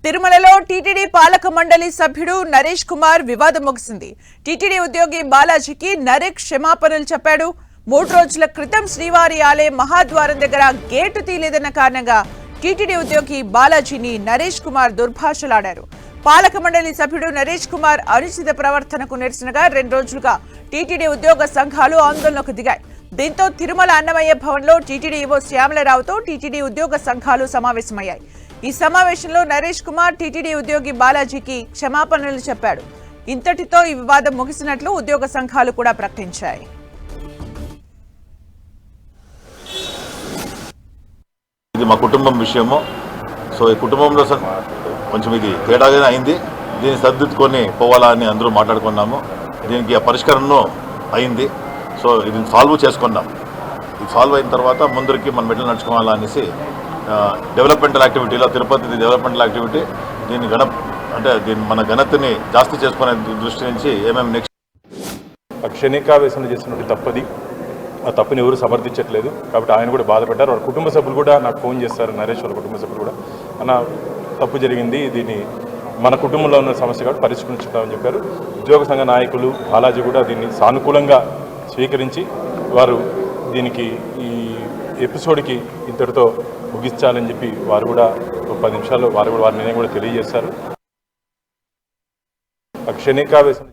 తిరుమలలో టీటీడీ పాలక మండలి సభ్యుడు నరేష్ కుమార్ వివాదం ముగిసింది. టీటీడీ ఉద్యోగి బాలాజీకి నరేష్ క్షమాపణలు చెప్పాడు. 3 రోజుల క్రితం శ్రీవారి ఆలయ మహాద్వారం దగ్గర గేటు తీయలేదన్న కారణంగా టీటీడీ ఉద్యోగి బాలాజీని నరేష్ కుమార్ దుర్భాషలాడారు. పాలక మండలి సభ్యుడు నరేష్ కుమార్ అనుచిత ప్రవర్తనకు నిరసనగా 2 రోజులుగా టీటీడీ ఉద్యోగ సంఘాలు ఆందోళనకు దిగాయి. దీంతో తిరుమల అన్నమయ్య భవన్లో టీటీడీ ఈవో శ్యామలరావుతో టీటీడీ ఉద్యోగ సంఘాలు సమావేశమయ్యాయి. ఈ సమావేశంలో నరేష్ కుమార్ టీటీడీ ఉద్యోగి బాలాజీకి క్షమాపణలు చెప్పాడు. ఇంతటితో ఈ వివాదం ముగిసినట్లు ఉద్యోగ సంఘాలు కూడా ప్రకటించాయి. ఇది మా కుటుంబం విషయము. సో ఈ కుటుంబంలో కొంచెం ఇది తేడాగానే అయింది. దీన్ని సర్దిద్దుకొని పోవాలా అని అందరూ మాట్లాడుకున్నాము. దీనికి పరిష్కారం అయింది. సో ఇది సాల్వ్ చేసుకున్నాం. ఇది సాల్వ్ అయిన తర్వాత ముందరికి మనం ఎట్లా నడుచుకోవాలా అనేసి డెవలప్మెంటల్ యాక్టివిటీలో తిరుపతి డెవలప్మెంటల్ యాక్టివిటీ దీన్ని మన ఘనతని జాస్తి చేసుకునే దృష్టి నుంచి ఏమేమి నెక్స్ట్ క్షణికావేశంలో చేసినట్టు తప్పది. ఆ తప్పుని ఎవరు సమర్థించట్లేదు. కాబట్టి ఆయన కూడా బాధపడ్డారు. వాళ్ళ కుటుంబ సభ్యులు కూడా నాకు ఫోన్ చేస్తారు. నరేష్ వాళ్ళ కుటుంబ సభ్యులు కూడా అన్న తప్పు జరిగింది, దీన్ని మన కుటుంబంలో ఉన్న సమస్య కాబట్టి పరిష్కరించుకుంటామని చెప్పారు. ఉద్యోగ సంఘ నాయకులు బాలాజీ కూడా దీన్ని సానుకూలంగా స్వీకరించి వారు దీనికి ఈ ఎపిసోడ్కి ఇంతటితో ముగించాలని చెప్పి వారు కూడా ఒక 10 నిమిషాల్లో వారి నిర్ణయం కూడా తెలియజేస్తారు. క్షణికావేశం